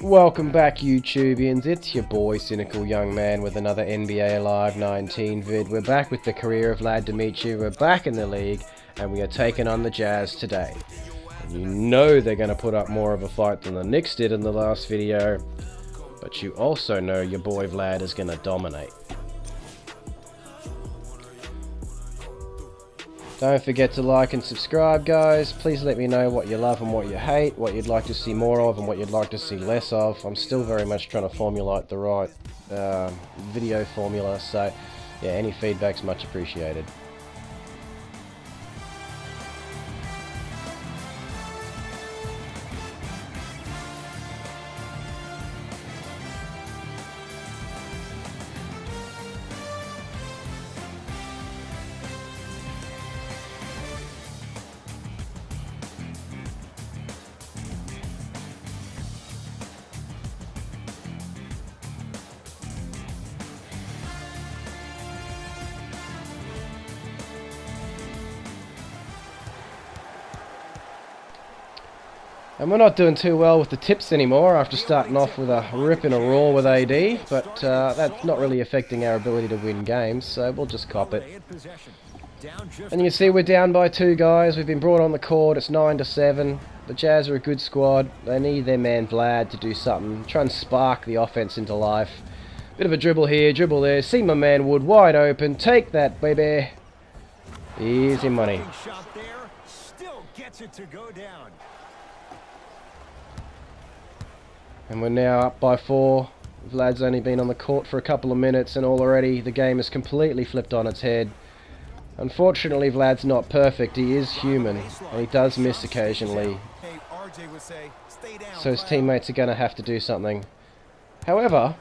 Welcome back, YouTubians. It's your boy Cynical Young Man with another NBA Live 19 vid. We're back with the career of Vlad Dimitrijevic. We're back in the league and we are taking on the Jazz today. And you know they're going to put up more of a fight than the Knicks did in the last video, but you also know your boy Vlad is going to dominate. Don't forget to like and subscribe, guys. Please let me know what you love and what you hate, what you'd like to see more of and what you'd like to see less of. I'm still very much trying to formulate the right video formula, so yeah, any feedback's much appreciated. And we're not doing too well with the tips anymore after starting off with a rip and a roar with AD, but that's not really affecting our ability to win games, so we'll just cop it. And you can see we're down by 2 guys. We've been brought on the court. It's 9-7. The Jazz are a good squad. They need their man Vlad to do something, try and spark the offense into life. Bit of a dribble here, dribble there. See my man Wood wide open. Take that, baby. Easy money. Still gets it to go down. And we're now up by 4. Vlad's only been on the court for a couple of minutes and already the game is completely flipped on its head. Unfortunately, Vlad's not perfect. He is human and he does miss occasionally. So his teammates are going to have to do something. However,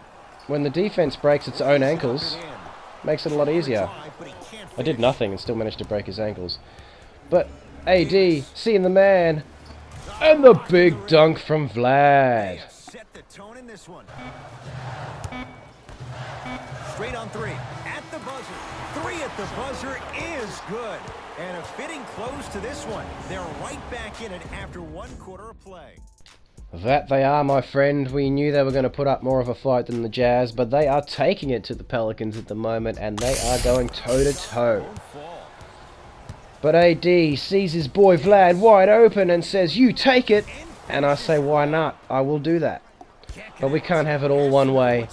when the defense breaks its own ankles, it makes it a lot easier. I did nothing and still managed to break his ankles. But AD, seeing the man, and the big dunk from Vlad. Set the tone in this one. Straight on 3 at the buzzer. 3 at the buzzer is good. And a fitting close to this one. They're right back in it after 1 quarter of play. That they are, my friend. We knew they were going to put up more of a fight than the Jazz, but they are taking it to the Pelicans at the moment, and they are going toe-to-toe. But AD sees his boy Vlad wide open and says, "You take it." And I say, why not? I will do that. But we can't have it all one way.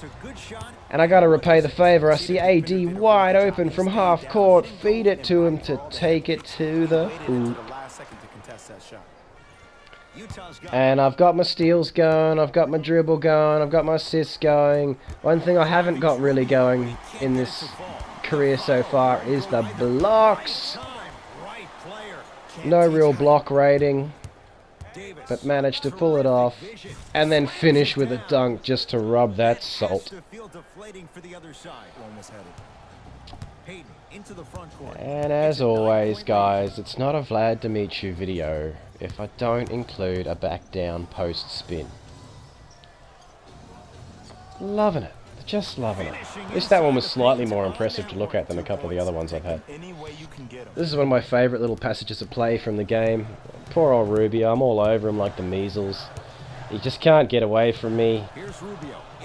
And I got to repay the favor. I see AD wide open from half court. Feed it to him to take it to the hoop. And I've got my steals going. I've got my dribble going. I've got my assists going. One thing I haven't got really going in this career so far is the blocks. No real block rating, but managed to pull it off and then finish with a dunk just to rub that salt. And as always, guys, it's not a Vlad Dimitrijevic video if I don't include a back down post spin. Loving it. Just loving it. At least that one was slightly more impressive to look at than a couple of the other ones I've had. This is one of my favourite little passages of play from the game. Poor old Rubio, I'm all over him like the measles. He just can't get away from me.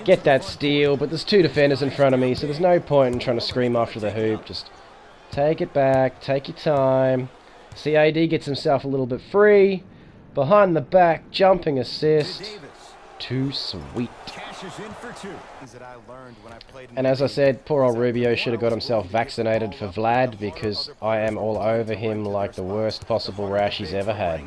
Get that steal, but there's 2 defenders in front of me, so there's no point in trying to scream after the hoop. Just take it back, take your time. See, AD gets himself a little bit free. Behind the back, jumping assist. Too sweet. And as I said, poor old Rubio should have got himself vaccinated for Vlad because I am all over him like the worst possible rash he's ever had.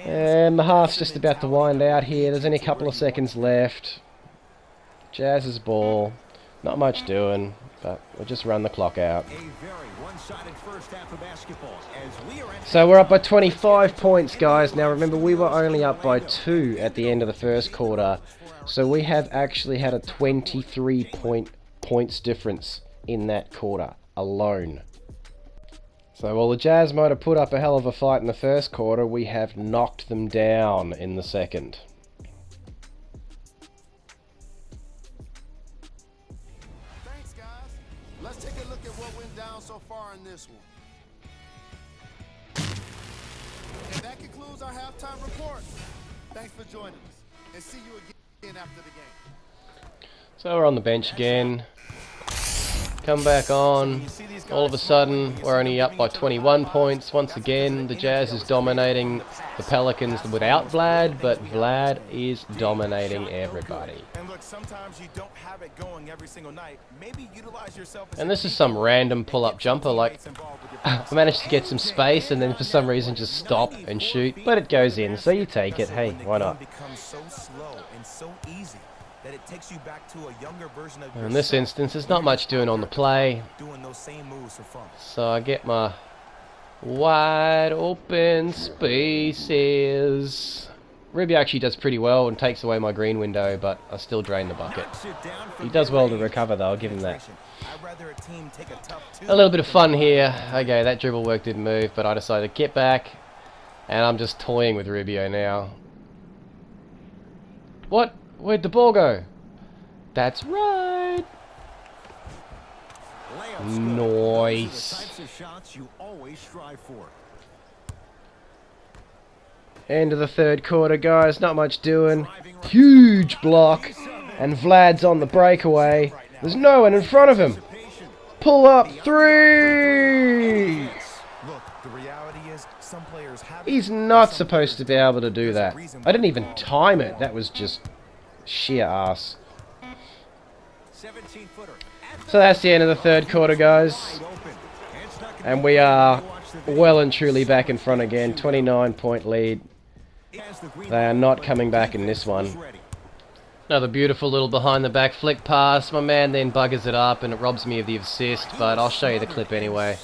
And the half's just about to wind out here. There's only a couple of seconds left. Jazz's ball. Not much doing, but we'll just run the clock out. So we're up by 25 points, guys. Now remember, we were only up by 2 at the end of the first quarter. So we have actually had a 23 points difference in that quarter alone. So while the Jazz might have put up a hell of a fight in the first quarter, we have knocked them down in the second. Thanks, guys. Let's take a look at what went down so far in this one. And that concludes our halftime report. Thanks for joining us, and see you again after the game. So we're on the bench again. Come back on. All of a sudden, we're only up by 21 points. Once again, the Jazz is dominating the Pelicans without Vlad, but Vlad is dominating everybody. And look, sometimes you don't have it going every single night. Maybe utilize yourself. And this is some random pull-up jumper, like I managed to get some space and then for some reason just stop and shoot, but it goes in, so you take it. Hey, why not? So slow and so easy that it takes you back to a younger version of In this instance, there's not much doing on the play, doing those same moves for fun. so I get my wide open spaces. Rubio actually does pretty well and takes away my green window, but I still drain the bucket. He does well to recover though, I'll give him that. A little bit of fun here. Okay, that dribble work didn't move, but I decided to get back, and I'm just toying with Rubio now. What? Where'd the ball go? That's right. Nice. End of the third quarter, guys. Not much doing. Huge block. And Vlad's on the breakaway. There's no one in front of him. Pull up three. He's not supposed to be able to do that. I didn't even time it. That was just sheer ass. So that's the end of the third quarter, guys. And we are well and truly back in front again. 29-point lead. They are not coming back in this one. Another beautiful little behind the back flick pass. My man then buggers it up and it robs me of the assist, but I'll show you the clip anyway.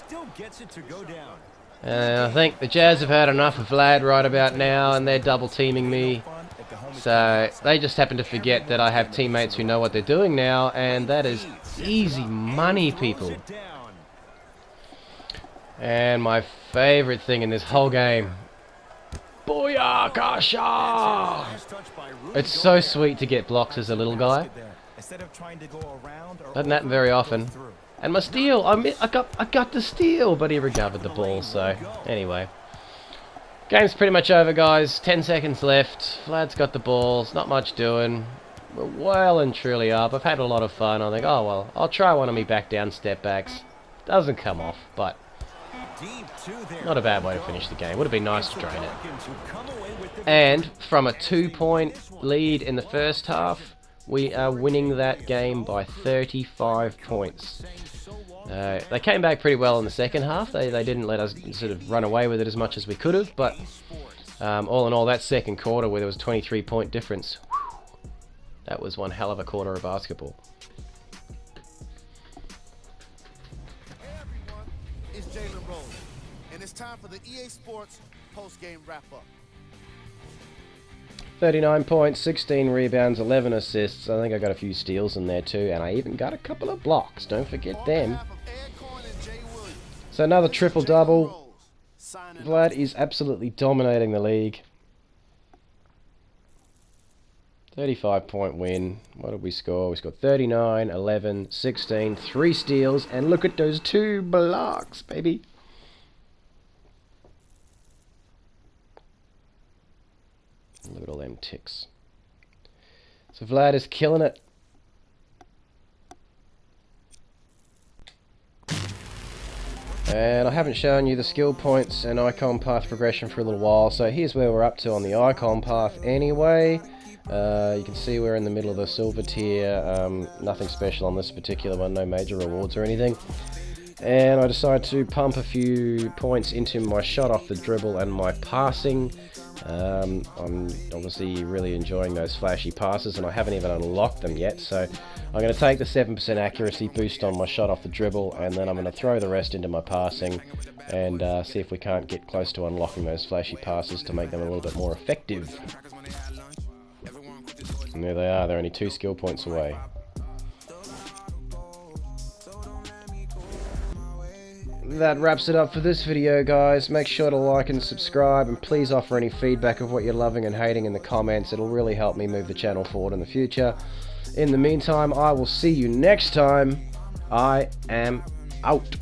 I think the Jazz have had enough of Vlad right about now, and they're double teaming me. So they just happen to forget that I have teammates who know what they're doing now, and that is easy money, people. And my favorite thing in this whole game. Booyakasha! It's so sweet to get blocks as a little guy. Doesn't happen very often. And my steal! I got the steal, but he recovered the ball, so anyway. Game's pretty much over, guys. 10 seconds left. Vlad's got the balls. Not much doing. We're well and truly up. I've had a lot of fun. I think, oh well, I'll try one of me back down step backs. Doesn't come off, but not a bad way to finish the game. Would have been nice to drain it. And from a 2-point lead in the first half, we are winning that game by 35 points. They came back pretty well in the second half. They didn't let us sort of run away with it as much as we could have, but all in all, that second quarter where there was a 23-point difference, that was one hell of a quarter of basketball. Hey everyone, it's Jalen Rose, and it's time for the EA Sports post-game wrap-up. 39 points, 16 rebounds, 11 assists. I think I got a few steals in there too, and I even got a couple of blocks. Don't forget them. So another triple-double. Vlad is absolutely dominating the league. 35-point win. What did we score? We scored 39, 11, 16, 3 steals, and look at those 2 blocks, baby. Look at all them ticks. So Vlad is killing it. And I haven't shown you the skill points and icon path progression for a little while, so here's where we're up to on the icon path anyway. You can see we're in the middle of the silver tier. Nothing special on this particular one, no major rewards or anything. And I decided to pump a few points into my shot off the dribble and my passing. I'm obviously really enjoying those flashy passes, and I haven't even unlocked them yet, so I'm going to take the 7% accuracy boost on my shot off the dribble, and then I'm going to throw the rest into my passing and see if we can't get close to unlocking those flashy passes to make them a little bit more effective. And there they are, they're only 2 skill points away. That wraps it up for this video, guys. Make sure to like and subscribe, and please offer any feedback of what you're loving and hating in the comments. It'll really help me move the channel forward in the future. In the meantime, I will see you next time. I am out.